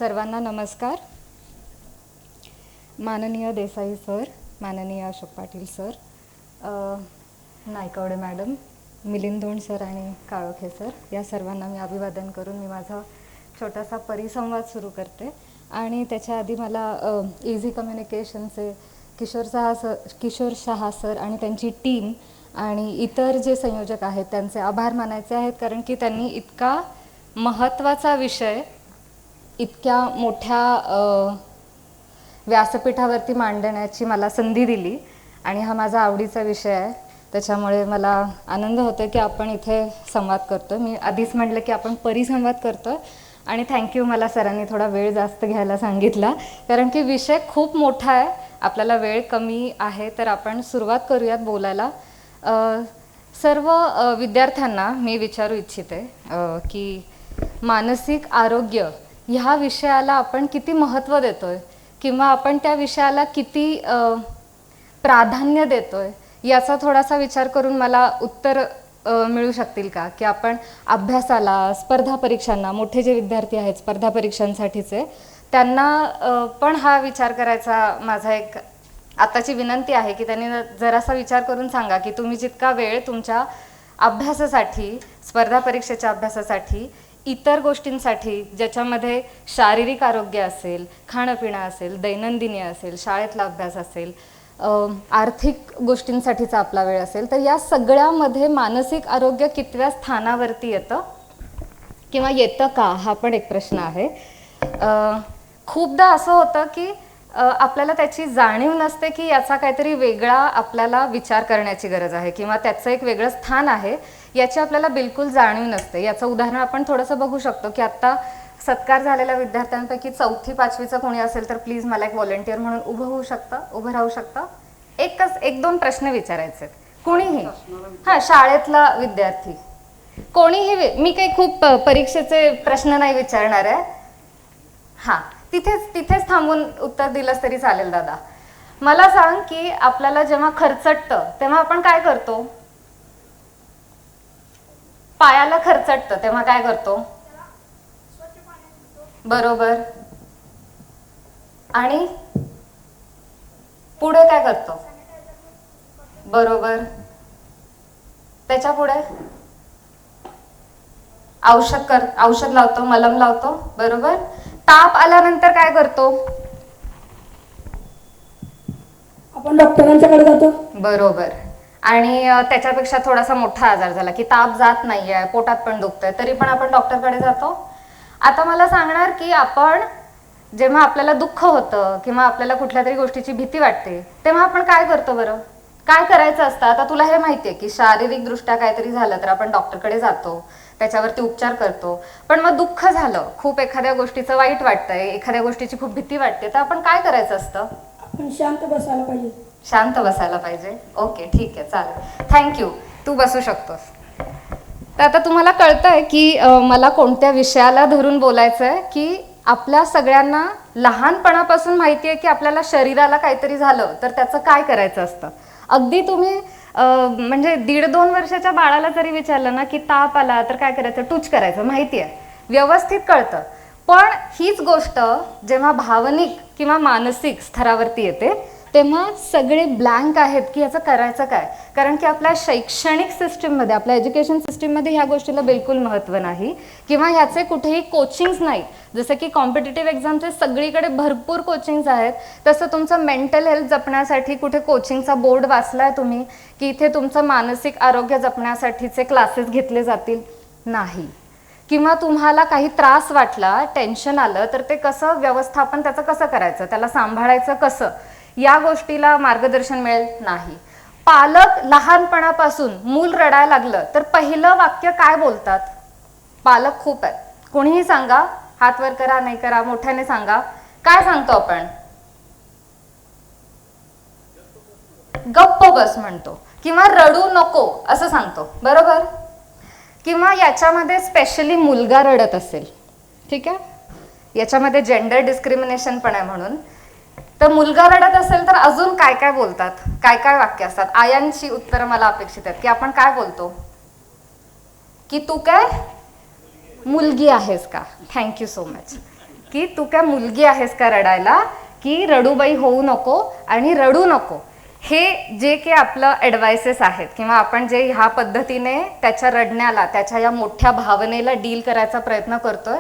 सर्वांना नमस्कार. माननीय देसाई सर, माननीय अशोक पाटील सर, नायकवडे मॅडम, मिलिंद धोंड सर आणि काळोखे सर, या सर्वांना मी अभिवादन करून मी माझा छोटासा परिसंवाद सुरू करते. आणि त्याच्या आधी मला इझी कम्युनिकेशनचे किशोर शहा सर आणि त्यांची टीम आणि इतर जे संयोजक आहेत त्यांचे आभार मानायचे आहेत, कारण की त्यांनी इतका महत्त्वाचा विषय इतक्या मोठ्या व्यासपीठावरती मांडण्याची मला संधी दिली आणि हा माझा आवडीचा विषय आहे. त्याच्यामुळे मला आनंद होतो की आपण इथे संवाद करतो. मी आधीच म्हटलं की आपण परिसंवाद करतो आणि थँक्यू, मला सरांनी थोडा वेळ जास्त घ्यायला सांगितला, कारण की विषय खूप मोठा आहे, आपल्याला वेळ कमी आहे. तर आपण सुरुवात करूयात बोलायला. सर्व विद्यार्थ्यांना मी विचारू इच्छिते की मानसिक आरोग्य ह्या विषयाला आपण किती महत्त्व देतोय किंवा आपण त्या विषयाला किती प्राधान्य देतोय याचा थोडासा विचार करून मला उत्तर मिळू शकतील का? की आपण अभ्यासाला, स्पर्धा परीक्षांना, मोठे जे विद्यार्थी आहेत स्पर्धा परीक्षांसाठीचे, त्यांना पण हा विचार करायचा माझा एक आताची विनंती आहे की त्यांनी जरासा विचार करून सांगा की तुम्ही जितका वेळ तुमच्या अभ्यासासाठी, स्पर्धा परीक्षेच्या अभ्यासासाठी, इतर गोष्टींसाठी ज्याच्यामध्ये शारीरिक आरोग्य असेल, खाणंपिणं असेल, दैनंदिनी असेल, शाळेतला अभ्यास असेल, आर्थिक गोष्टींसाठीचा आपला वेळ असेल, तर या सगळ्यामध्ये मानसिक आरोग्य कितव्या स्थानावरती येतं किंवा येतं का, हा पण एक प्रश्न आहे. खूपदा असं होतं की आपल्याला त्याची जाणीव नसते की याचा काहीतरी वेगळा आपल्याला विचार करण्याची गरज आहे किंवा त्याचं एक वेगळं स्थान आहे, याची आपल्याला बिलकुल जाणीव नसते. याचं उदाहरण आपण थोडंसं बघू शकतो की आत्ता सत्कार झालेल्या विद्यार्थ्यांपैकी 4थी 5वीचं कोणी असेल तर प्लीज मला एक व्हॉलंटियर म्हणून उभं राहू शकतं. एक दोन प्रश्न विचारायचे, कोणीही. हां, शाळेतला विद्यार्थी कोणीही. मी काही खूप परीक्षेचे प्रश्न नाही विचारणार आहे. हां, तिथेच थांबून उत्तर दिलंस तरी चालेल. दादा, मला सांग की आपल्याला जेव्हा खरचटतं तेव्हा आपण काय करतो? पायाला खरचटतं तेव्हा काय करतो? बरोबर. आणि पुढे काय करतो? बरोबर. त्याच्या पुढे औषध लावतो, मलम लावतो. बरोबर. ताप आल्यानंतर काय करतो? आपण डॉक्टरांच्याकडे जातो. बरोबर. आणि त्याच्यापेक्षा थोडासा मोठा आजार झाला की ताप जात नाहीये, पोटात पण दुखतंय, तरी पण आपण डॉक्टरकडे जातो. आता मला सांगणार की आपण जेव्हा आपल्याला दुःख होतं किंवा आपल्याला कुठल्या तरी गोष्टीची भीती वाटते तेव्हा आपण काय करतो? बरं, काय करायचं असतं? आता तुला हे माहिती आहे की शारीरिक दृष्ट्या काहीतरी झालं तर आपण डॉक्टरकडे जातो, त्याच्यावरती उपचार करतो. पण मग दुःख झालं, खूप एखाद्या गोष्टीचं वाईट वाटतंय, एखाद्या गोष्टीची खूप भीती वाटते, तर आपण काय करायचं असतं? आपण शांत बसायला पाहिजे. शांत बसायला पाहिजे. ओके, ठीक आहे, चालेल, थँक्यू, तू बसू शकतोस. तर आता तुम्हाला कळतंय की मला कोणत्या विषयाला धरून बोलायचं आहे. की आपल्या सगळ्यांना लहानपणापासून माहिती आहे की आपल्याला शरीराला काहीतरी झालं तर त्याचं काय करायचं असतं. अगदी तुम्ही म्हणजे 1.5-2 वर्षाच्या बाळाला जरी विचारलं ना की ताप आला तर काय करायचं, टूच करायचं, माहिती आहे, व्यवस्थित कळतं. पण हीच गोष्ट जेव्हा भावनिक किंवा मानसिक स्तरावरती येते तेव्हा सगळे ब्लँक आहेत की याचं करायचं काय. कारण की आपल्या शैक्षणिक सिस्टीममध्ये, आपल्या एज्युकेशन सिस्टीममध्ये ह्या गोष्टीला बिलकुल महत्त्व नाही किंवा ह्याचे कुठेही कोचिंग्स नाहीत. जसं की कॉम्पिटिटिव्ह एक्झामचे सगळीकडे भरपूर कोचिंग्स आहेत, तसं तुमचं मेंटल हेल्थ जपण्यासाठी कुठे कोचिंगचा बोर्ड वाचलाय तुम्ही की इथे तुमचं मानसिक आरोग्य जपण्यासाठीचे क्लासेस घेतले जातील? नाही. किंवा तुम्हाला काही त्रास वाटला, टेन्शन आलं तर ते कसं व्यवस्थापन त्याचं कसं करायचं, त्याला सांभाळायचं कसं, या गोष्टीला मार्गदर्शन मिळेल? नाही. पालक लहानपणापासून मूल रडायला लागलं तर पहिलं वाक्य काय बोलतात? पालक खूप आहेत, कोणीही सांगा, हात वर करा, नाही करा, मोठ्याने सांगा, काय सांगतो आपण? गप्प बस म्हणतो किंवा रडू नको असं सांगतो. बरोबर. किंवा याच्यामध्ये स्पेशली मुलगा रडत असेल, ठीक आहे, याच्यामध्ये जेंडर डिस्क्रिमिनेशन पण आहे म्हणून, तर मुलगा रडत असेल तर अजून काय काय बोलतात, काय काय वाक्य असतात? आयांची उत्तरं मला अपेक्षित आहेत की आपण काय बोलतो की तू काय मुलगी आहेस का? Thank you so much. की तू काय मुलगी आहेस का रडायला, की रडूबाई होऊ नको आणि रडू नको. हे जे की आपलं ॲडवायसेस आहेत किंवा आपण जे ह्या पद्धतीने त्याच्या रडण्याला, त्याच्या या मोठ्या भावनेला डील करायचा प्रयत्न करतोय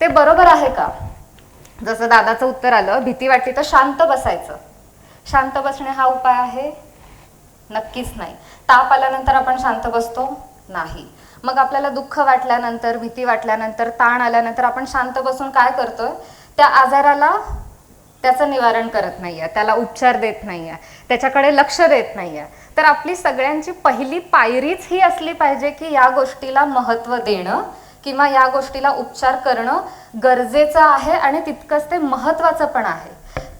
ते बरोबर आहे का? जसं दादाचं उत्तर आलं, भीती वाटली तर शांत बसायचं. शांत बसणे हा उपाय आहे? नक्कीच नाही. ताप आल्यानंतर आपण शांत बसतो? नाही. मग आपल्याला दुःख वाटल्यानंतर, भीती वाटल्यानंतर, ताण आल्यानंतर आपण शांत बसून काय करतोय? त्या आजाराला त्याचं निवारण करत नाहीये, त्याला उपचार देत नाहीये, त्याच्याकडे लक्ष देत नाहीये. तर आपली सगळ्यांची पहिली पायरीच ही असली पाहिजे की या गोष्टीला महत्त्व देणं किंवा या गोष्टीला उपचार करणं गरजेचं आहे आणि तितकंच ते महत्त्वाचं पण आहे.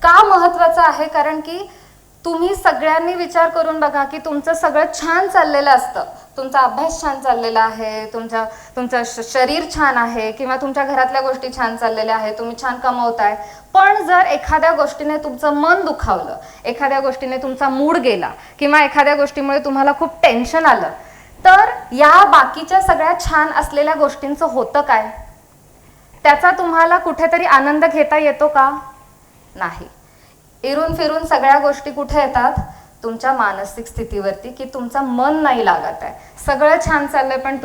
का महत्त्वाचं आहे? कारण की तुम्ही सगळ्यांनी विचार करून बघा की तुमचं सगळं छान चाललेलं असतं, तुमचा अभ्यास छान चाललेला आहे, तुमचं शरीर छान आहे किंवा तुमच्या घरातल्या गोष्टी छान चाललेल्या आहेत, तुम्ही छान कमवताय. पण जर एखाद्या गोष्टीने तुमचं मन दुखावलं, एखाद्या गोष्टीने तुमचा मूड गेला किंवा एखाद्या गोष्टीमुळे तुम्हाला खूप टेन्शन आलं, तर या बाकीच्या सगळ्या छान असलेल्या गोष्टींचं होतं काय? त्याचा तुम्हाला कुठेतरी आनंद घेता येतो का? नाही. इरून फिरून सगळ्या गोष्टी कुठे येतात? तुमच्या मानसिक स्थितीवरती, की तुमचं मन नाही लागत आहे. सगळं छान चाललंय पण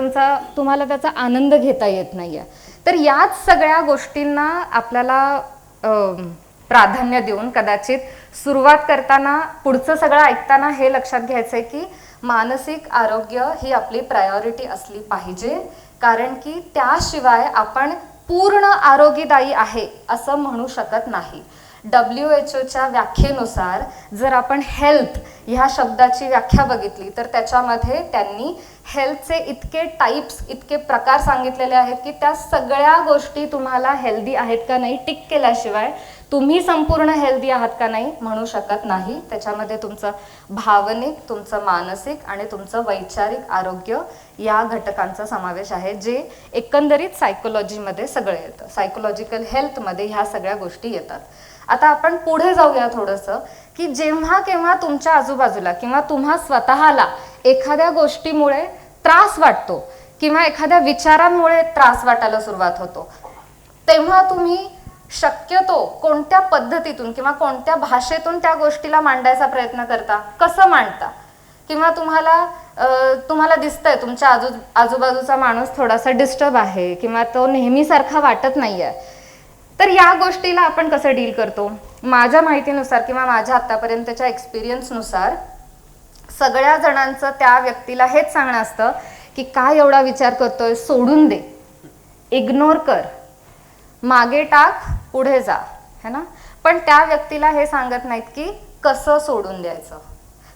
तुम्हाला त्याचा आनंद घेता येत नाहीये. तर याच सगळ्या गोष्टींना आपल्याला प्राधान्य देऊन कदाचित सुरुवात करताना, पुढचं सगळं ऐकताना हे लक्षात घ्यायचंय की मानसिक आरोग्य ही आपली प्रायोरिटी असली पाहिजे. कारण की त्याशिवाय आपण पूर्ण आरोग्यदायी आहे असं म्हणू शकत नाही. WHO व्याख्येनुसार जर आपण हेल्थ ह्या शब्दाची व्याख्या बघितली तर त्याच्यामध्ये त्यांनी हेल्थचे इतके टाईप्स, इतके प्रकार सांगितलेले आहेत की त्या सगळ्या गोष्टी तुम्हाला हेल्दी आहेत का नाही टिक केल्याशिवाय तुम्ही संपूर्ण हेल्दी आहात का नाही म्हणू शकत नाही. त्याच्यामध्ये तुमचं भावनिक, तुमचं मानसिक आणि तुमचं वैचारिक आरोग्य या घटकांचा समावेश आहे, जे एकंदरीत सायकोलॉजीमध्ये सगळं येतं. सायकोलॉजिकल हेल्थमध्ये ह्या सगळ्या गोष्टी येतात. आता आपण पुढे जाऊया थोडंसं, की जेव्हा केव्हा तुमच्या आजूबाजूला किंवा तुम्हा स्वतःला एखाद्या गोष्टीमुळे त्रास वाटतो किंवा एखाद्या विचारांमुळे त्रास वाटायला सुरुवात होतो, तेव्हा तुम्ही शक्यतो कोणत्या पद्धतीतून किंवा कोणत्या भाषेतून त्या गोष्टीला मांडायचा प्रयत्न करता? कसं मांडता? किंवा तुम्हाला दिसतंय तुमच्या आजूबाजूचा माणूस थोडासा डिस्टर्ब आहे किंवा तो नेहमीसारखा वाटत नाहीये, तर या गोष्टीला आपण कसं डील करतो? माझ्या माहितीनुसार किंवा माझ्या आतापर्यंतच्या एक्सपिरियन्सनुसार सगळ्या जणांचं त्या व्यक्तीला हेच सांगणं असतं की काय एवढा विचार करतोय, सोडून दे, इग्नोर कर, मागे टाक, पुढे जा, है ना. पण त्या व्यक्तीला हे सांगत नाहीत की कसं सोडून द्यायचं,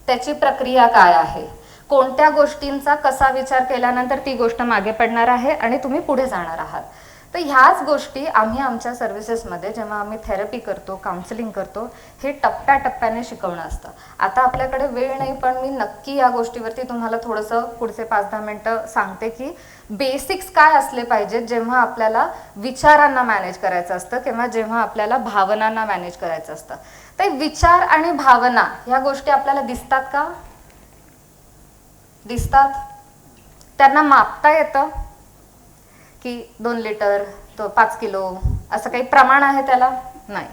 त्याची प्रक्रिया काय आहे, कोणत्या गोष्टींचा कसा विचार केल्यानंतर ती गोष्ट मागे पडणार आहे आणि तुम्ही पुढे जाणार आहात. तर ह्याच गोष्टी आम्ही आमच्या सर्व्हिसेसमध्ये जेव्हा आम्ही थेरपी करतो, काउन्सिलिंग करतो, हे टप्प्याटप्प्याने शिकवणं असतं. आता आपल्याकडे वेळ नाही, पण मी नक्की या गोष्टीवरती तुम्हाला थोडंसं पुढचे 5-10 मिनटं सांगते की बेसिक्स काय असले पाहिजेत जेव्हा आपल्याला विचारांना मॅनेज करायचं असतं किंवा जेव्हा आपल्याला भावनांना मॅनेज करायचं असतं. तर विचार आणि भावना ह्या गोष्टी आपल्याला दिसतात का? दिसतात. त्यांना मापता येतं की 2 लिटर, तो 5 किलो, असं काही प्रमाण आहे त्याला? नाही.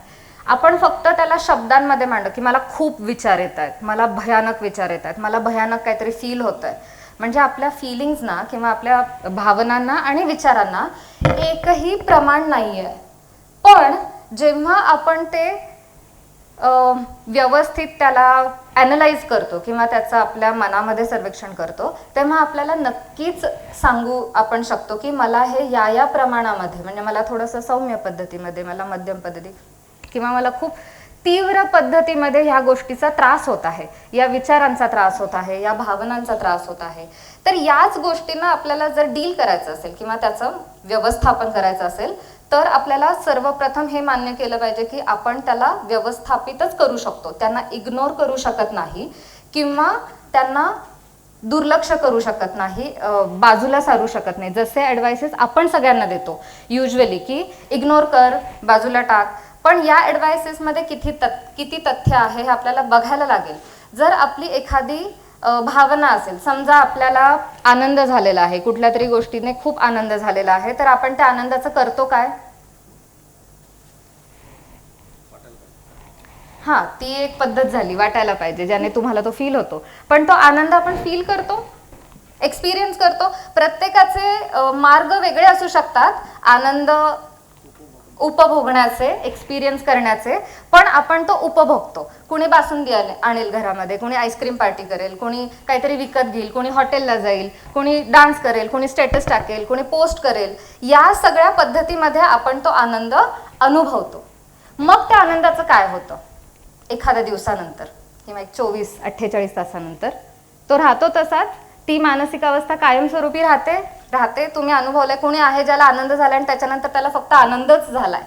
आपण फक्त त्याला शब्दांमध्ये मांडतो की मला खूप विचार येत आहेत, मला भयानक विचार येत आहेत, मला भयानक काहीतरी फील होतंय. म्हणजे आपल्या फिलिंग्सना किंवा आपल्या भावनांना आणि विचारांना एकही प्रमाण नाही आहे. पण जेव्हा आपण ते व्यवस्थित त्याला ॲनलाइज करतो किंवा त्याचं आपल्या मनामध्ये सर्वेक्षण करतो, तेव्हा आपल्याला नक्कीच सांगू आपण शकतो की मला हे या प्रमाणामध्ये, म्हणजे मला थोडंसं सौम्य पद्धतीमध्ये, मला मध्यम पद्धती किंवा मला खूप तीव्र पद्धतीमध्ये ह्या गोष्टीचा त्रास होत आहे, या विचारांचा त्रास होत आहे, या भावनांचा त्रास होत आहे. तर याच गोष्टींना आपल्याला जर डील करायचं असेल किंवा त्याचं व्यवस्थापन करायचं असेल तर आपल्याला सर्वप्रथम हे मान्य केलं पाहिजे की आपण त्याला व्यवस्थापितच करू शकतो, त्यांना इग्नोर करू शकत नाही किंवा त्यांना दुर्लक्ष करू शकत नाही, बाजूला सारू शकत नाही. जसे ॲडवाइसेस आपण सगळ्यांना देतो युजली की इग्नोर कर, बाजूला टाक, पण या ॲडवाइसेसमध्ये किती तथ्य आहे हे आपल्याला बघायला लागेल. जर आपली एखादी भावना असेल, समजा आपल्याला आनंद झालेला आहे, कुठल्या तरी गोष्टीने खूप आनंद झालेला आहे, तर आपण त्या आनंदाचं करतो काय? हां, ती एक पद्धत झाली, वाटायला पाहिजे, ज्याने तुम्हाला तो फील होतो. पण तो आनंद आपण फील करतो, एक्सपिरियन्स करतो. प्रत्येकाचे मार्ग वेगळे असू शकतात आनंद उपभोगण्याचे, एक्सपिरियन्स करण्याचे, पण आपण तो उपभोगतो. कुणी बासुंदी आणेल घरामध्ये, कुणी आईस्क्रीम पार्टी करेल, कुणी काहीतरी विकत घेईल, कुणी हॉटेलला जाईल, कुणी डान्स करेल, कुणी स्टेटस टाकेल, कुणी पोस्ट करेल. या सगळ्या पद्धतीमध्ये आपण तो आनंद अनुभवतो. मग त्या आनंदाचं काय होतं एखाद्या दिवसानंतर किंवा एक 24-48 तासानंतर? तो राहतो तसाच. ती मानसिक अवस्था कायमस्वरूपी राहते. तुम्ही अनुभवलंय, कोणी आहे ज्याला आनंद झाला आणि त्याच्यानंतर त्याला फक्त आनंदच झालाय?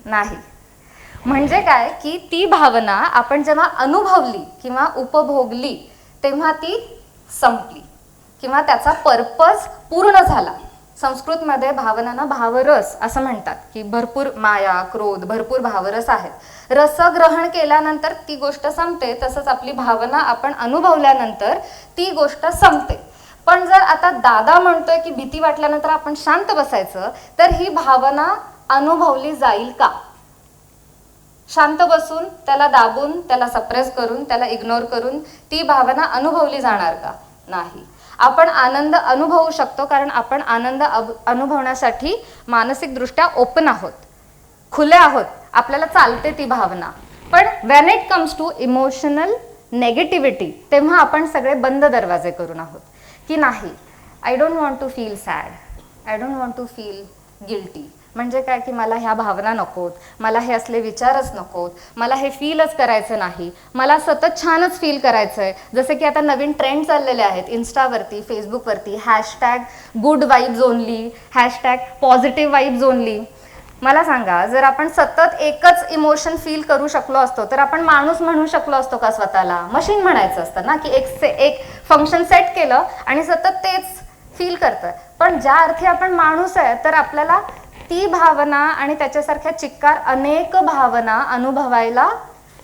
नाही. म्हणजे काय की ती भावना आपण जेव्हा अनुभवली किंवा उपभोगली तेव्हा ती संपली किंवा त्याचा पर्पज पूर्ण झाला. संस्कृतमध्ये भावनांना भावरस असं म्हणतात की भरपूर माया, क्रोध, भरपूर भावरस आहेत. रसग्रहण केल्यानंतर ती गोष्ट संपते, तसंच आपली भावना आपण अनुभवल्यानंतर ती गोष्ट संपते. पण जर आता दादा म्हणतोय की भीती वाटल्यानंतर आपण शांत बसायचं, तर ही भावना अनुभवली जाईल का? शांत बसून, त्याला दाबून, त्याला सप्रेस करून, त्याला इग्नोर करून ती भावना अनुभवली जाणार का? नाही. आपण आनंद अनुभवू शकतो, कारण आपण आनंद अनुभवण्यासाठी मानसिकदृष्ट्या ओपन आहोत, खुले आहोत, आपल्याला चालते ती भावना. पण when it comes to emotional negativity, तेव्हा आपण सगळे बंद दरवाजे करून आहोत की नाही, I don't want to feel sad, I don't want to feel guilty. म्हणजे काय की मला ह्या भावना नकोत, मला हे असले विचारच नकोत, मला हे फीलच करायचं नाही, मला सतत छानच फील करायचं आहे. जसं की आता नवीन ट्रेंड चाललेले आहेत इन्स्टावरती, फेसबुकवरती, hashtag good vibes only, hashtag positive vibes only. मला सांगा, जर आपण सतत एकच इमोशन फील करू शकलो असतो तर आपण माणूस म्हणू शकलो असतो का स्वतःला? मशीन म्हणायचं असतं ना, की एक फंक्शन सेट केलं आणि सतत तेच फील करतोय. पण ज्या अर्थी आपण माणूस आहे तर आपल्याला ती भावना आणि त्याच्यासारख्या चिक्कार अनेक भावना अनुभवायला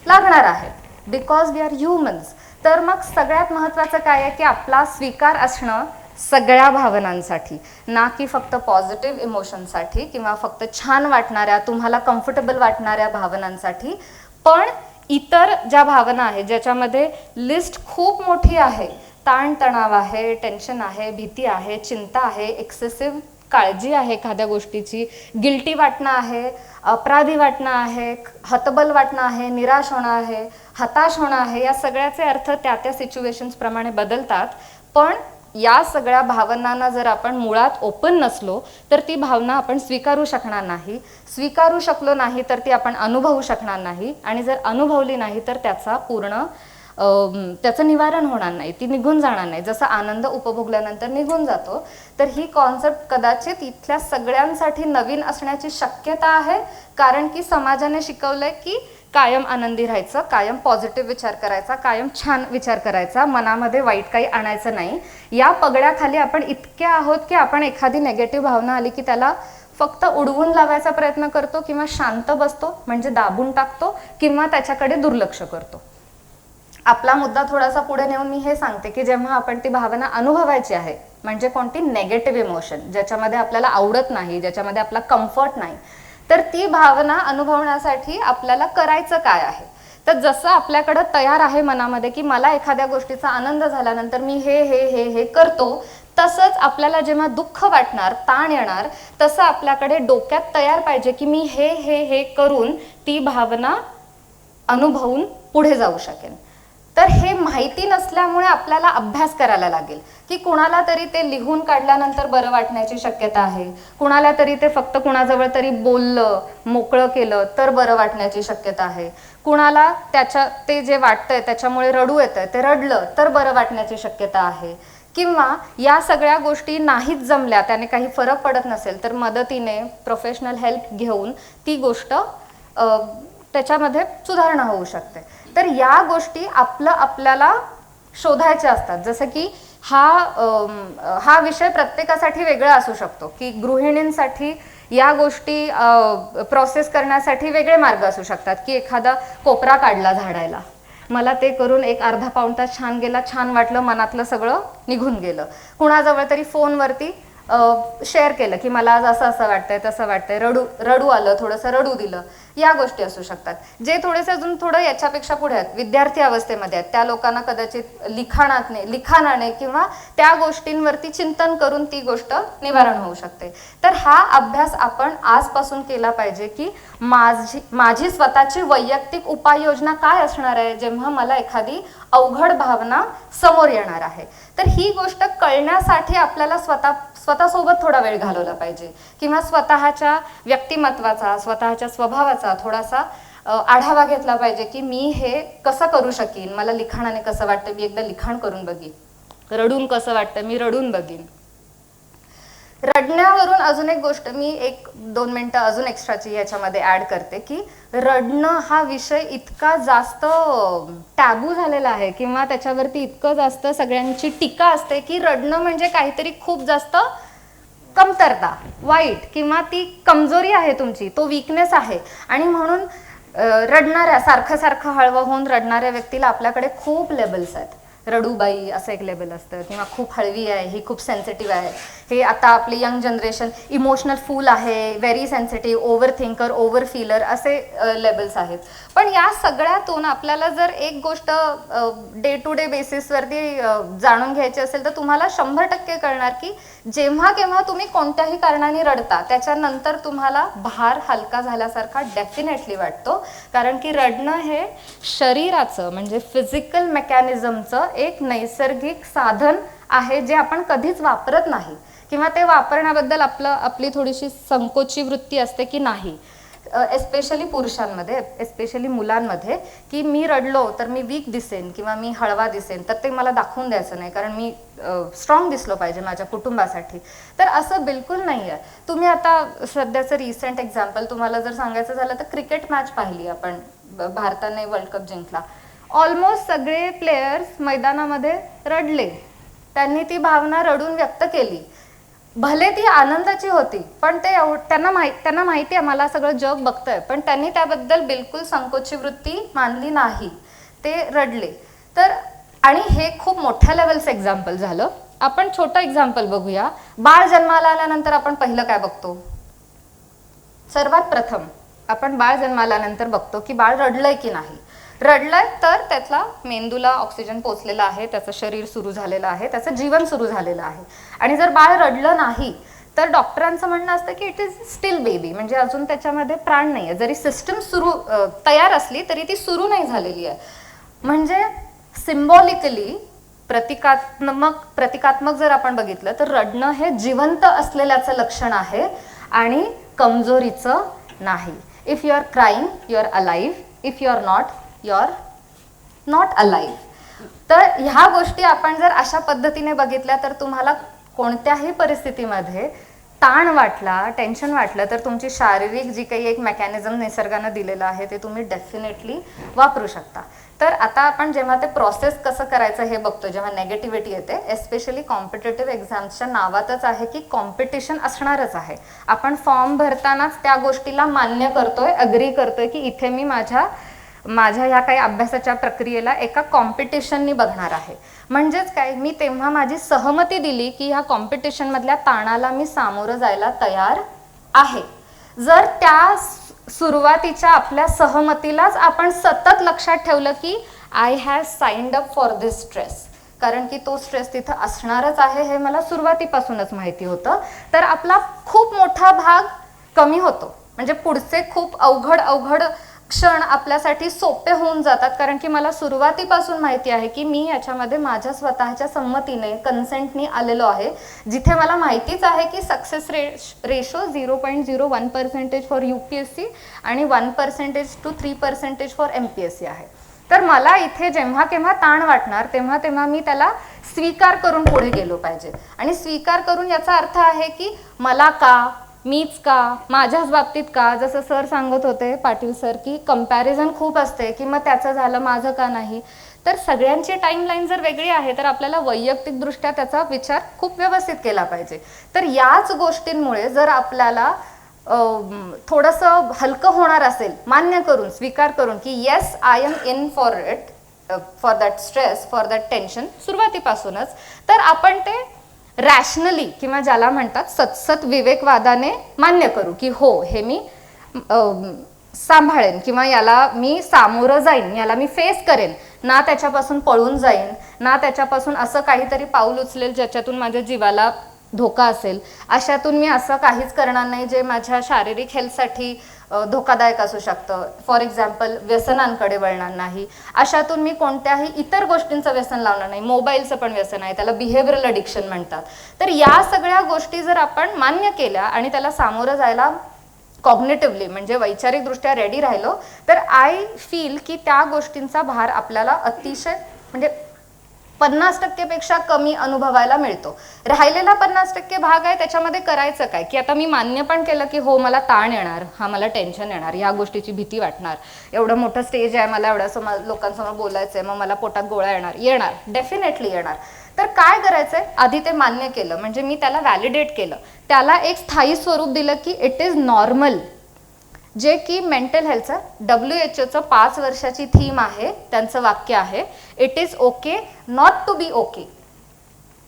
लागणार आहेत, बिकॉज वी आर ह्युमन्स. तर मग सगळ्यात महत्त्वाचं काय आहे की आपला स्वीकार असणं सगळ्या भावनांसाठी, ना की फक्त पॉझिटिव्ह इमोशनसाठी किंवा फक्त छान वाटणाऱ्या, तुम्हाला कम्फर्टेबल वाटणाऱ्या भावनांसाठी. पण इतर ज्या भावना आहेत ज्याच्यामध्ये लिस्ट खूप मोठी आहे, ताणतणाव आहे, टेन्शन आहे, भीती आहे, चिंता आहे, एक्सेसिव्ह काळजी आहे एखाद्या गोष्टीची, गिल्टी वाटणं आहे, अपराधी वाटणं आहे, हतबल वाटणं आहे, निराश होणं आहे, हताश होणं आहे, या सगळ्याचे अर्थ त्या त्या सिच्युएशन्स प्रमाणे बदलतात. पण या सगळ्या भावनांना जर आपण मुळात ओपन नसलो तर ती भावना आपण स्वीकारू शकणार नाही. स्वीकारू शकलो नाही तर ती आपण अनुभवू शकणार नाही, आणि जर अनुभवली नाही तर त्याचं निवारण होणार नाही, ती निघून जाणार नाही. जसं आनंद उपभोगल्यानंतर निघून जातो, तर ही कॉन्सेप्ट कदाचित इथल्या सगळ्यांसाठी नवीन असण्याची शक्यता आहे. कारण की समाजाने शिकवलंय की कायम आनंदी राहायचं, कायम पॉझिटिव्ह विचार करायचा, कायम छान विचार करायचा, मनामध्ये वाईट काही आणायचं नाही. या पगड्याखाली आपण इतके आहोत की आपण एखादी नेगेटिव्ह भावना आली की त्याला फक्त उडवून लावायचा प्रयत्न करतो किंवा शांत बसतो, म्हणजे दाबून टाकतो, किंवा त्याच्याकडे दुर्लक्ष करतो. आपला मुद्दा थोडासा पुढे नेऊन मी हे सांगते की जेव्हा आपण ती भावना अनुभवायची आहे, म्हणजे कोणती नेगेटिव्ह इमोशन ज्याच्यामध्ये आपल्याला आवडत नाही, ज्याच्यामध्ये आपला कम्फर्ट नाही, तर ती भावना अनुभवण्यासाठी आपल्याला करायचं काय आहे? तर जसं आपल्याकडं तयार आहे मनामध्ये की मला एखाद्या गोष्टीचा आनंद झाल्यानंतर मी हे हे हे हे करतो, तसंच आपल्याला जेव्हा दुःख वाटणार, ताण येणार, तसं आपल्याकडे डोक्यात तयार पाहिजे की मी हे हे हे करून ती भावना अनुभवून पुढे जाऊ शकेन. तर हे माहिती नसल्यामुळे आपल्याला अभ्यास करायला लागेल की कुणाला तरी ते लिहून काढल्यानंतर बरं वाटण्याची शक्यता आहे, कुणाला तरी ते फक्त कुणाजवळ तरी बोललं, मोकळं केलं तर बरं वाटण्याची शक्यता आहे, कुणाला ते जे वाटतंय त्याच्यामुळे रडू येतंय, ते रडलं तर बरं वाटण्याची शक्यता आहे. किंवा या सगळ्या गोष्टी नाहीच जमल्या, त्याने काही फरक पडत नसेल तर मदतीने प्रोफेशनल हेल्प घेऊन ती गोष्ट त्याच्यामध्ये सुधारणा होऊ शकते. तर या गोष्टी आपल्याला शोधायच्या असतात. जसं की हा विषय प्रत्येकासाठी वेगळा असू शकतो की गृहिणींसाठी या गोष्टी प्रोसेस करण्यासाठी वेगळे मार्ग असू शकतात की एखादा कोपरा काढला झाडायला, मला ते करून एक अर्धा पाऊण तास छान गेला, छान वाटलं, मनातलं सगळं निघून गेलं. कुणाजवळ तरी फोनवरती शेअर केलं की मला आज असं असं वाटतंय, तसं वाटतंय, रडू आलं, थोडंसं रडू दिलं. या गोष्टी असू शकतात. जे थोडेसे अजून थोडं याच्यापेक्षा पुढे आहेत, विद्यार्थी अवस्थेमध्ये आहेत, त्या लोकांना कदाचित लिखाणाने किंवा त्या गोष्टींवरती चिंतन करून ती गोष्ट निवारण होऊ शकते. तर हा अभ्यास आपण आजपासून केला पाहिजे की माझी स्वतःची वैयक्तिक उपाययोजना काय असणार आहे जेव्हा मला एखादी अवघड भावना समोर येणार आहे. तर ही गोष्ट कळण्यासाठी आपल्याला स्वतःसोबत थोडा वेळ घालवला पाहिजे किंवा स्वतःच्या व्यक्तिमत्वाचा, स्वतःच्या स्वभावाचा थोडासा आढावा घेतला पाहिजे की मी हे कसं करू शकीन, मला लिखाणाने कसं वाटतं मी एकदा लिखाण करून बघीन, रडून कसं वाटतं मी रडून बघीन. रडण्यावरून अजून एक गोष्ट मी 1-2 मिनिटं अजून एक्स्ट्राची याच्यामध्ये ऍड करते की रडणं हा विषय इतका जास्त टॅबू झालेला आहे किंवा त्याच्यावरती इतकं जास्त सगळ्यांची टीका असते की रडणं म्हणजे काहीतरी खूप जास्त कमतरता, वाईट किंवा ती कमजोरी आहे तुमची, तो वीकनेस आहे. आणि म्हणून रडणाऱ्या सारखं हळवं होऊन रडणाऱ्या व्यक्तीला आपल्याकडे खूप लेबल्स आहेत. रडूबाई असं एक लेबल असतं किंवा खूप हळवी आहे, ही खूप सेन्सिटिव्ह आहे, हे आता आपली यंग जनरेशन इमोशनल फूल आहे, very sensitive, over thinker, over feeler असे लेबल्स आहेत. पण या सगळ्यातून आपल्याला जर एक गोष्ट डे टू डे बेसिसवरती जाणून घ्यायची असेल तर तुम्हाला 100% कळणार की जेव्हा केव्हा तुम्ही कोणत्याही कारणाने रडता त्याच्यानंतर तुम्हाला भार हलका झाल्यासारखा डेफिनेटली वाटतो. कारण की रडणं हे शरीराचं म्हणजे फिजिकल मेकॅनिझमचं एक नैसर्गिक साधन आहे जे आपण कधीच वापरत नाही किंवा ते वापरण्याबद्दल आपली थोडीशी संकोची वृत्ती असते की नाही, एस्पेशली पुरुषांमध्ये, एस्पेशली मुलांमध्ये, की मी रडलो तर मी वीक दिसेन किंवा मी हळवा दिसेन, तर ते मला दाखवून द्यायचं नाही कारण मी स्ट्रॉंग दिसलो पाहिजे माझ्या कुटुंबासाठी. तर असं बिलकुल नाही आहे. तुम्ही आता सध्याचं रिसेंट एक्झाम्पल तुम्हाला जर सांगायचं झालं तर क्रिकेट मॅच पाहिली आपण, भारताने वर्ल्ड कप जिंकला. ऑलमोस्ट सगळे प्लेयर्स मैदानामध्ये रडले, त्यांनी ती भावना रडून व्यक्त केली. भले ती आनंदाची होती पण त्यांना माहिती आहे मला सगळं जग बघतंय, पण त्यांनी त्याबद्दल बिलकुल संकोची वृत्ती मानली नाही, ते रडले. तर आणि हे खूप मोठ्या लेवलचं एक्झाम्पल झालं. आपण छोटं एक्झाम्पल बघूया. बाळ जन्माला आल्यानंतर आपण पहिलं काय बघतो? सर्वात प्रथम आपण बाळ जन्माला आल्यानंतर बघतो की बाळ रडलंय की नाही. रडलंय तर त्यातला मेंदूला ऑक्सिजन पोचलेला आहे, त्याचं शरीर सुरू झालेलं आहे, त्याचं जीवन सुरू झालेलं आहे. आणि जर बाळ रडलं नाही तर डॉक्टरांचं म्हणणं असतं की इट इज स्टील बेबी, म्हणजे अजून त्याच्यामध्ये प्राण नाही आहे. जरी सिस्टम तयार असली तरी ती सुरू नाही झालेली आहे. म्हणजे सिम्बॉलिकली प्रतिकात्मक जर आपण बघितलं तर रडणं हे जिवंत असलेल्याचं लक्षण आहे आणि कमजोरीचं नाही. If you are crying you are alive, if you are not you are not alive. तर ह्या गोष्टी आपण जर अशा पद्धतीने बघितल्या तर तुम्हाला कोणत्याही परिस्थितीमध्ये ताण वाटला, टेन्शन वाटलं तर तुमची शारीरिक जी काही एक मेकॅनिझम निसर्गानं दिलेलं आहे ते तुम्ही डेफिनेटली वापरू शकता. तर आता आपण जेव्हा ते प्रोसेस कसं करायचं हे बघतो, जेव्हा नेगेटिव्हिटी येते, एस्पेशली कॉम्पिटेटिव्ह एक्झाम्सच्या नावातच आहे की कॉम्पिटिशन असणारच आहे. आपण फॉर्म भरतानाच त्या गोष्टीला मान्य करतोय, अग्री करतोय की इथे मी माझ्या ह्या काही अभ्यासाच्या प्रक्रियेला एका कॉम्पिटिशननी बघणार आहे. म्हणजेच काय, मी तेव्हा माझी सहमती दिली की ह्या कॉम्पिटिशनमधल्या ताणाला मी सामोरं जायला तयार आहे. जर त्या सुरुवातीच्या आपल्या सहमतीलाच आपण सतत लक्षात ठेवलं की I have signed up for this stress, कारण की तो स्ट्रेस तिथं असणारच आहे हे मला सुरुवातीपासूनच माहिती होतं, तर आपला खूप मोठा भाग कमी होतो. म्हणजे पुढचे खूप अवघड क्षण आपल्यासाठी सोपे होऊन जातात, कारण की मला सुरुवातीपासून माहिती आहे की मी याच्यामध्ये माझ्या स्वतःच्या संमतीने, कन्सेंटनी आलेलो आहे, जिथे मला माहितीच आहे की सक्सेस रेशो 0.01% फॉर UPSC आणि 1% to 3% फॉर MPSC आहे. तर मला इथे जेव्हा केव्हा ताण वाटणार तेव्हा मी त्याला स्वीकार करून पुढे गेलो पाहिजे. आणि स्वीकार करून याचा अर्थ आहे की मला का, मीच का, माझ्याच बाबतीत का, जसं सर सांगत होते पाटील सर की कंपॅरिझन खूप असते की मग त्याचं झालं माझं का नाही. तर सगळ्यांची टाईमलाईन जर वेगळी आहे तर आपल्याला वैयक्तिकदृष्ट्या त्याचा विचार खूप व्यवस्थित केला पाहिजे. तर याच गोष्टींमुळे जर आपल्याला थोडंसं हलकं होणार असेल, मान्य करून, स्वीकार करून की yes I am in for it, for that stress, for that tension सुरुवातीपासूनच, तर आपण ते रॅशनली किंवा ज्याला म्हणतात सतसत विवेकवादाने मान्य करू की हो हे मी सांभाळेन किंवा याला मी सामोरं जाईन, याला मी फेस करेन, ना त्याच्यापासून पळून जाईन, ना त्याच्यापासून असं काहीतरी पाऊल उचलेल ज्याच्यातून माझ्या जीवाला धोका असेल, अशातून मी असं काहीच करणार नाही जे माझ्या शारीरिक हेल्थसाठी धोकादायक असू शकतं. फॉर एक्झाम्पल व्यसनांकडे वळणार नाही, अशातून मी कोणत्याही इतर गोष्टींचं व्यसन लावणार नाही. मोबाईलचं पण व्यसन आहे, त्याला बिहेवियरल अडिक्शन म्हणतात. तर या सगळ्या गोष्टी जर आपण मान्य केल्या आणि त्याला सामोरं जायला कॉग्निटिव्हली म्हणजे वैचारिकदृष्ट्या रेडी राहिलो, तर आय फील की त्या गोष्टींचा भार आपल्याला अतिशय म्हणजे 50% पेक्षा कमी अनुभवायला मिळतो. राहिलेला 50% भाग आहे त्याच्यामध्ये करायचं काय, की आता मी मान्य पण केलं की हो मला ताण येणार, हा मला टेन्शन येणार, ह्या गोष्टीची भीती वाटणार, एवढं मोठं स्टेज आहे, मला एवढ्या लोकांसमोर बोलायचं आहे, मग मला पोटात गोळा येणार डेफिनेटली येणार. तर काय करायचंय, आधी ते मान्य केलं म्हणजे मी त्याला व्हॅलिडेट केलं, त्याला एक स्थायी स्वरूप दिलं की इट इज नॉर्मल, जे की मेंटल हेल्थचं WHO 5 वर्षाची थीम आहे, त्यांचं वाक्य आहे it is okay not to be okay.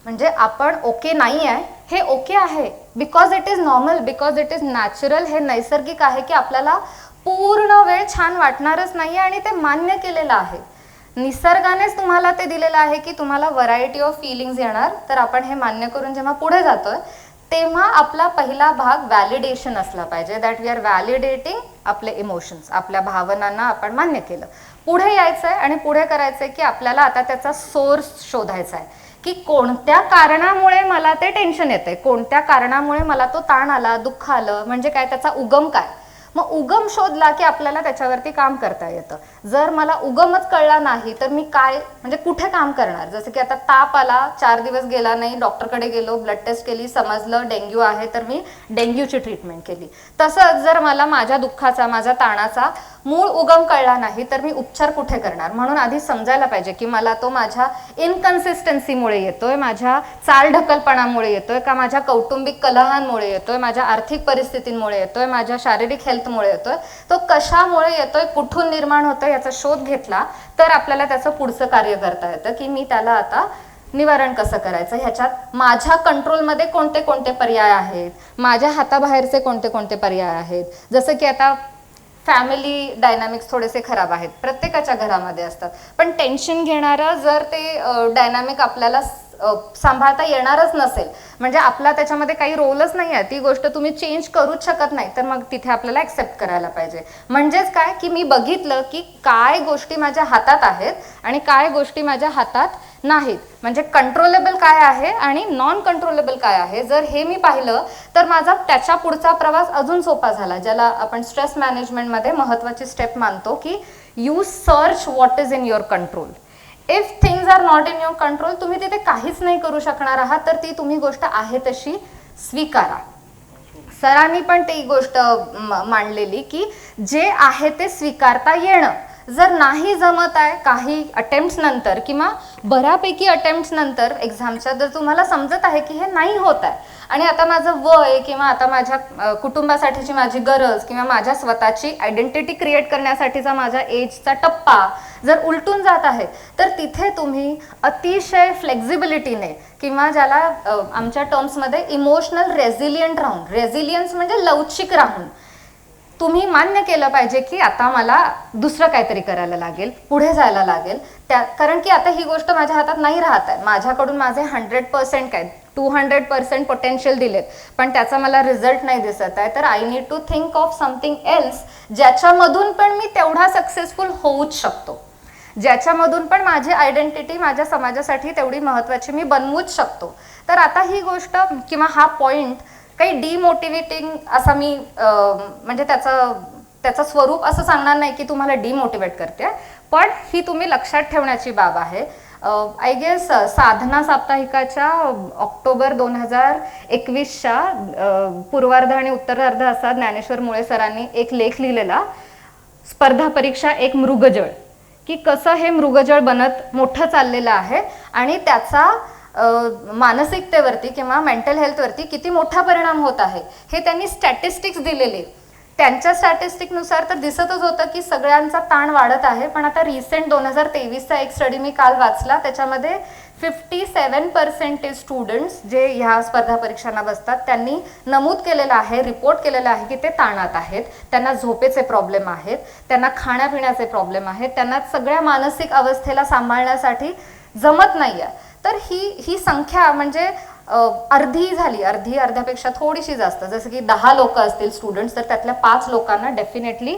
म्हणजे आपण ओके नाही आहे हे ओके आहे, because it is normal, because it is natural. हे नैसर्गिक आहे की आपल्याला पूर्ण वेळ छान वाटणारच नाही आणि ते मान्य केलेलं आहे. निसर्गानेच तुम्हाला ते दिलेलं आहे की तुम्हाला व्हरायटी ऑफ फिलिंग्स येणार. तर आपण हे मान्य करून जेव्हा पुढे जातोय तेव्हा आपला पहिला भाग व्हॅलिडेशन असला पाहिजे, दॅट वी आर व्हॅलिडेटिंग आपले इमोशन्स, आपल्या भावनांना आपण मान्य केलं. पुढे यायचं आहे आणि पुढे करायचं आहे की आपल्याला आता त्याचा सोर्स शोधायचा आहे की कोणत्या कारणामुळे मला ते टेन्शन येतंय, कोणत्या कारणामुळे मला तो ताण आला, दुःख आलं, म्हणजे काय त्याचा उगम काय. मग उगम शोधला की आपल्याला त्याच्यावरती काम करता येतं. जर मला उगमच कळला नाही तर मी काय म्हणजे कुठे काम करणार. जसं की आता ताप आला, 4 दिवस गेला नाही, डॉक्टरकडे गेलो, ब्लड टेस्ट केली, समजलं डेंग्यू आहे, तर मी डेंग्यूची ट्रीटमेंट केली. तसंच जर मला माझ्या दुःखाचा, माझ्या ताणाचा मूळ उगम कळला नाही तर मी उपचार कुठे करणार. म्हणून आधी समजायला पाहिजे की मला तो माझ्या इनकन्सिस्टन्सीमुळे येतोय, माझ्या चालढकलपणामुळे येतोय का, माझ्या कौटुंबिक कलहांमुळे येतोय, माझ्या आर्थिक परिस्थितींमुळे येतोय, माझ्या शारीरिक हेल्थमुळे येतोय, तो कशामुळे येतोय, कुठून निर्माण होतोय याचा शोध घेतला तर आपल्याला त्याचं पुढचं कार्य करता येतं की मी त्याला आता निवारण कसं करायचं. ह्याच्यात माझ्या कंट्रोलमध्ये कोणते कोणते पर्याय आहेत, माझ्या हाताबाहेरचे कोणते कोणते पर्याय आहेत. जसं की आता फॅमिली डायनामिक्स थोडेसे खराब आहेत, प्रत्येकाच्या घरामध्ये असतात, पण टेन्शन घेणारं जर ते डायनामिक आपल्याला सांभाळता येणारच नसेल, म्हणजे आपला त्याच्यामध्ये काही रोलच नाही आहे, ती गोष्ट तुम्ही चेंज करूच शकत नाही, तर मग तिथे आपल्याला ॲक्सेप्ट करायला पाहिजे. म्हणजेच काय की मी बघितलं की काय गोष्टी माझ्या हातात आहेत आणि काय गोष्टी माझ्या हातात नाहीत. म्हणजे कंट्रोलेबल काय आहे आणि नॉन कंट्रोलेबल काय आहे. जर हे मी पाहिलं तर माझा त्याच्या पुढचा प्रवास अजून सोपा झाला, ज्याला आपण स्ट्रेस मॅनेजमेंटमध्ये महत्त्वाची स्टेप मानतो की you search what is in your control. If things are not in your control, तुम्ही तिथे काहीच नाही करू शकणार आहात, तर ती तुम्ही गोष्ट आहे तशी स्वीकारा. सरांनी पण ती गोष्ट मांडलेली की जे आहे ते स्वीकारता येणं. जर नाही जमत आहे काही अटेम्प्ट्स नंतर किंवा बऱ्यापैकी अटेम्प्ट्स नंतर एक्झामच्या, जर तुम्हाला समजत आहे की हे नाही होत आहे आणि आता माझं वय किंवा आता माझ्या कुटुंबासाठीची माझी गरज किंवा माझ्या स्वतःची आयडेंटिटी क्रिएट करण्यासाठीचा माझ्या एजचा टप्पा जर उलटून जात आहे, तर तिथे तुम्ही अतिशय फ्लेक्झिबिलिटीने किंवा ज्याला आमच्या टर्म्समध्ये इमोशनल रेझिलियंट राहून, रेझिलियन्स म्हणजे लवचिक राहून तुम्ही मान्य केलं पाहिजे की आता मला दुसरं काहीतरी करायला लागेल, पुढे जायला लागेल. कारण की आता ही गोष्ट माझ्या हातात नाही राहत आहे. माझ्याकडून माझे 100% काय 200% पोटेन्शियल दिलेत, पण त्याचा मला रिझल्ट नाही दिसत आहे, तर I need to think of something else ज्याच्यामधून पण मी तेवढा सक्सेसफुल होऊच शकतो, ज्याच्यामधून पण माझी आयडेंटिटी माझ्या समाजासाठी तेवढी महत्त्वाची मी बनवूच शकतो. तर आता ही गोष्ट किंवा हा पॉईंट काही डिमोटिवेटिंग असा मी म्हणजे त्याचं स्वरूप असं सांगणार नाही की तुम्हाला डिमोटिवेट करते, पण ही तुम्ही लक्षात ठेवण्याची बाब आहे. आय गेस साधना साप्ताहिकाच्या ऑक्टोबर 2021च्या पूर्वार्ध आणि उत्तरार्ध असा ज्ञानेश्वर मुळे सरांनी एक लेख लिहिलेला, स्पर्धा परीक्षा एक मृगजळ, की कसं हे मृगजळ बनत मोठं चाललेलं आहे आणि त्याचा मानसिकतेवरती किंवा मेंटल हेल्थवरती किती मोठा परिणाम होत आहे हे त्यांनी स्टॅटिस्टिक्स दिलेले त्यांच्या स्टॅटिस्टिकनुसार तर दिसतच होतं की सगळ्यांचा ताण वाढत आहे. पण आता रिसेंट 2023चा एक स्टडी मी काल वाचला, त्याच्यामध्ये 57% स्टुडंट्स जे ह्या स्पर्धा परीक्षांना बसतात त्यांनी नमूद केलेलं आहे, रिपोर्ट केलेलं आहे की ते ताणात आहेत, त्यांना झोपेचे प्रॉब्लेम आहेत, त्यांना खाण्यापिण्याचे प्रॉब्लेम आहेत, त्यांना सगळ्या मानसिक अवस्थेला सांभाळण्यासाठी जमत नाही आहे. तर ही संख्या म्हणजे अर्धी झाली, अर्ध्यापेक्षा थोडीशी जास्त. जसं की 10 लोक असतील स्टुडंट्स, तर त्यातल्या 5 लोकांना डेफिनेटली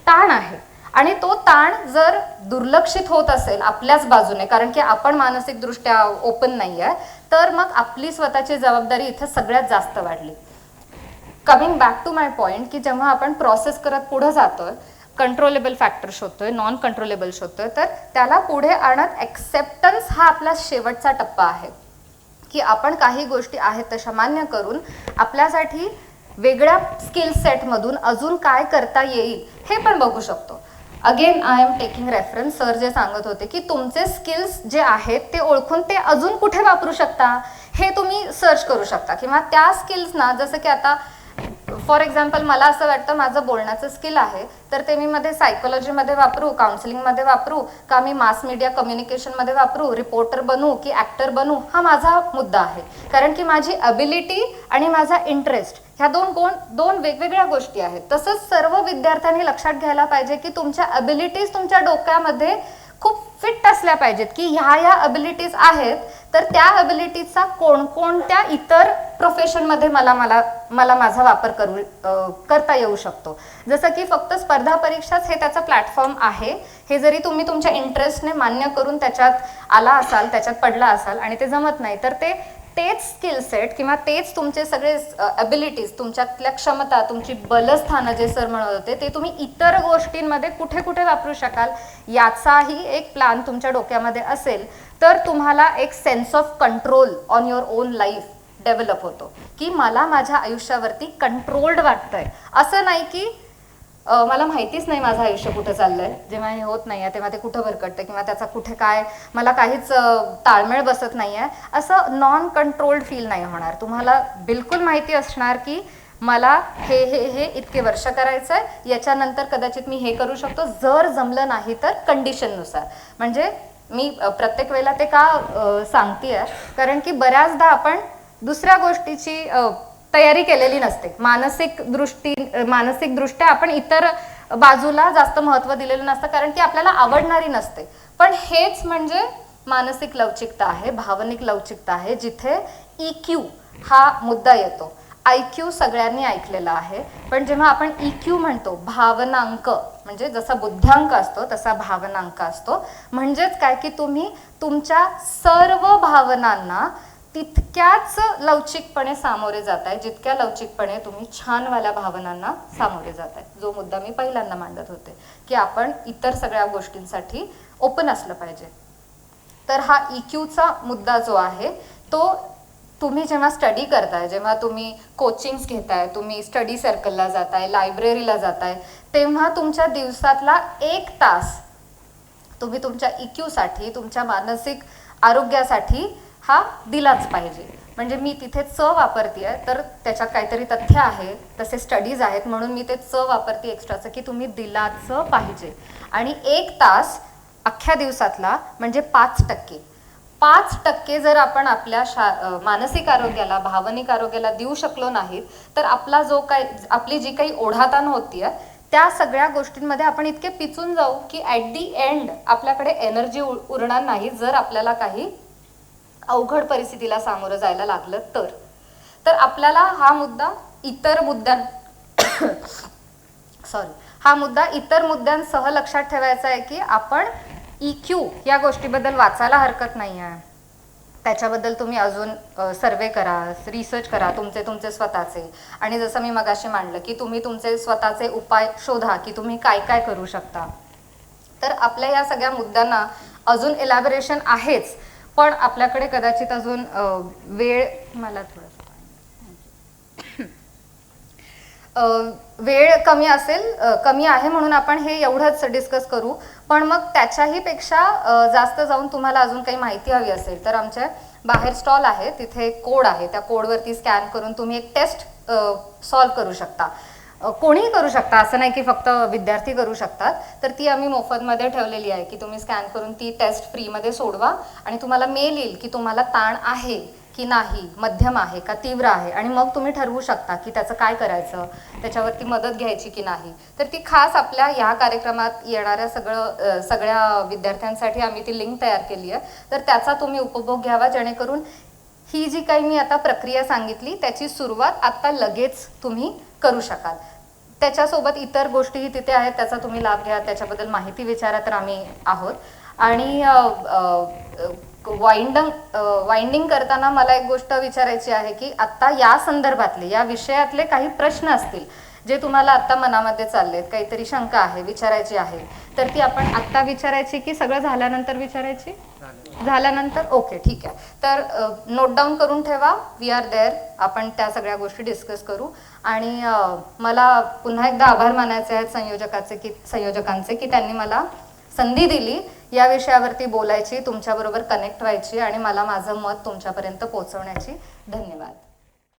ताण आहे. आणि तो ताण जर दुर्लक्षित होत असेल आपल्याच बाजूने, कारण की आपण मानसिकदृष्ट्या ओपन नाही आहे, तर मग आपली स्वतःची जबाबदारी इथं सगळ्यात जास्त वाढली. Coming back to my point, की जेव्हा आपण प्रोसेस करत पुढे जातोय, कंट्रोलेबल फॅक्टर शोधतोय, नॉन कंट्रोलेबल शोधतोय, तर त्याला पुढे आणत ॲक्सेप्टन्स हा आपला शेवटचा टप्पा आहे. की आपण काही गोष्टी आहेत तशा मान्य करून आपल्यासाठी वेगळ्या स्किल सेटमधून अजून काय करता येईल हे पण बघू शकतो. Again I am taking reference, sir जे सांगत होते की तुमचे स्किल्स जे आहेत ते ओळखून ते अजून कुठे वापरू शकता हे तुम्ही सर्च करू शकता. किंवा त्या स्किल्सना, जसं की आता फॉर एक्झाम्पल मला असं वाटतं माझं बोलण्याचं स्किल आहे, तर ते मी मध्ये सायकोलॉजीमध्ये वापरू, काउन्सिलिंगमध्ये वापरू, का मी मास मीडिया कम्युनिकेशनमध्ये वापरू, रिपोर्टर बनू की ॲक्टर बनू, हा माझा मुद्दा आहे. कारण की माझी अबिलिटी आणि माझा इंटरेस्ट ह्या दोन वेगवेगळ्या गोष्टी आहेत. तसंच सर्व विद्यार्थ्यांनी लक्षात घ्यायला पाहिजे की तुमच्या अबिलिटीज तुमच्या डोक्यामध्ये खूप फिट असल्या पाहिजेत, की ह्या अबिलिटीज आहेत, तर त्या अबिलिटीजचा कोणकोणत्या इतर प्रोफेशनमध्ये मला माझा वापर करता येऊ शकतो. जसं की फक्त स्पर्धा परीक्षाच हे त्याचा प्लॅटफॉर्म आहे, हे जरी तुम्ही तुमच्या इंटरेस्टने मान्य करून त्याच्यात आला असाल, त्याच्यात पडला असाल आणि ते जमत नाही, तर तेच स्किल सेट किंवा तेच तुमचे सगळे अबिलिटीज, तुमच्यातल्या क्षमता, तुमची बलस्थानं जे सर म्हणत होते, ते तुम्ही इतर गोष्टींमध्ये कुठे कुठे वापरू शकाल याचाही एक प्लॅन तुमच्या डोक्यामध्ये असेल, तर तुम्हाला एक sense of control on your on life develop होतो. की मला माझ्या आयुष्यावरती कंट्रोल्ड वाटतंय. असं नाही की मला माहितीच नाही माझं आयुष्य कुठं चाललंय, जेव्हा हे होत नाही आहे तेव्हा ते कुठं भरकटतं किंवा त्याचा कुठे काय मला काहीच ताळमेळ बसत नाही आहे, असं नॉन कंट्रोल्ड फील नाही होणार. तुम्हाला बिलकुल माहिती असणार की मला हे इतके वर्ष करायचं आहे, याच्यानंतर कदाचित मी हे करू शकतो, जर जमलं नाही तर कंडिशननुसार. म्हणजे मी प्रत्येक वेळेला ते का सांगते आहे, कारण की बऱ्याचदा आपण दुसऱ्या गोष्टीची तयारी केलेली नसते. मानसिकदृष्ट्या आपण इतर बाजूला जास्त महत्त्व दिलेलं नसतं, कारण की आपल्याला आवडणारी नसते. पण हेच म्हणजे मानसिक लवचिकता आहे, भावनिक लवचिकता आहे, जिथे EQ हा मुद्दा येतो. IQ सगळ्यांनी ऐकलेला आहे, पण जेव्हा आपण EQ म्हणतो, भावनांक, म्हणजे जसा बुद्ध्यांक असतो तसा भावनांक असतो. म्हणजेच काय की तुम्ही तुमच्या सर्व भावनांना तितक्याच लवचिकपणे सामोरे जाताय जितक्या लवचिकपणे तुम्ही छानवाल्या भावनांना सामोरे जाताय. जो मुद्दा मी पहिल्यांदा मांडत होते की आपण इतर सगळ्या गोष्टींसाठी ओपन असलं पाहिजे. तर हा EQचा मुद्दा जो आहे तो तुम्ही जेव्हा स्टडी करताय, जेव्हा तुम्ही कोचिंग्स घेताय, तुम्ही स्टडी सर्कलला जाताय, लायब्ररीला जाताय, तेव्हा तुमच्या दिवसातला 1 तास तुम्ही तुमच्या EQसाठी, तुमच्या मानसिक आरोग्यासाठी हा दिलाच पाहिजे. म्हणजे मी तिथे वापरते आहे, तर त्याच्यात काहीतरी तथ्य आहे, तसे स्टडीज आहेत, म्हणून मी ते वापरते एक्स्ट्राचं, की तुम्ही दिलाच पाहिजे. आणि 1 तास अख्ख्या दिवसातला म्हणजे 5% जर आपण आपल्या मानसिक आरोग्याला, भावनिक आरोग्याला देऊ शकलो नाहीत, तर आपली जी काही ओढाताण होतीये त्या सगळ्या गोष्टींमध्ये आपण इतके पिचून जाऊ की ॲट दी एंड आपल्याकडे एनर्जी उरणार नाही, जर आपल्याला काही अवघड परिस्थितीला सामोरं जायला लागलं तर आपल्याला हा मुद्दा इतर मुद्द्यांसह लक्षात ठेवायचा आहे की आपण EQ या गोष्टीबद्दल वाचायला हरकत नाही आहे. त्याच्याबद्दल तुम्ही अजून सर्वे करा, रिसर्च करा तुमचे स्वतःचे. आणि जसं मी मगाशी मांडलं की तुम्ही तुमचे स्वतःचे उपाय शोधा की तुम्ही काय काय करू शकता. तर आपल्या या सगळ्या मुद्द्यांना अजून इलॅबोरेशन आहेच, पण आपल्याकडे कदाचित अजून वेळ कमी आहे, म्हणून आपण हे एवढंच डिस्कस करू. पण मग त्याच्याही पेक्षा जास्त जाऊन तुम्हाला अजून काही माहिती हवी असेल तर आमच्या बाहेर स्टॉल आहे, तिथे कोड आहे, त्या कोडवरती स्कॅन करून तुम्ही एक टेस्ट सॉल्व करू शकता. कोणीही करू शकता, असं नाही की फक्त विद्यार्थी करू शकतात. तर ती आम्ही मोफतमध्ये ठेवलेली आहे की तुम्ही स्कॅन करून ती टेस्ट फ्रीमध्ये सोडवा आणि तुम्हाला मेल येईल की तुम्हाला ताण आहे की नाही, मध्यम आहे का तीव्र आहे, आणि मग तुम्ही ठरवू शकता की त्याचं काय करायचं, त्याच्यावरती मदत घ्यायची की नाही. तर ती खास आपल्या ह्या कार्यक्रमात येणाऱ्या सगळ्या विद्यार्थ्यांसाठी आम्ही ती लिंक तयार केली आहे. तर त्याचा तुम्ही उपभोग घ्यावा, जेणेकरून ही जी काही मी आता प्रक्रिया सांगितली त्याची सुरुवात आत्ता लगेच तुम्ही करू शकाल. त्याच्यासोबत इतर गोष्टीही तिथे आहेत, त्याचा तुम्ही लाभ घ्या, त्याच्याबद्दल माहिती विचारा, तर आम्ही आहोत. आणि वाइंडिंग करताना मला एक गोष्ट विचारायची आहे की आत्ता या संदर्भातले, या विषयातले काही प्रश्न असतील जे तुम्हाला आत्ता मनामध्ये चाललेत, काहीतरी शंका आहे, विचारायची आहे, तर ती आपण आत्ता विचारायची की सगळं झाल्यानंतर विचारायची? झाल्यानंतर? ओके, ठीक आहे. तर नोट डाऊन करून ठेवा, वी आर देअर. आपण त्या सगळ्या गोष्टी डिस्कस करू. आणि मला पुन्हा एकदा आभार मानायचे आहेत संयोजकांचे की त्यांनी मला संधी दिली या विषयावरती बोलायची, तुमच्याबरोबर कनेक्ट व्हायची आणि मला माझं मत तुमच्यापर्यंत पोहोचवण्याची. धन्यवाद.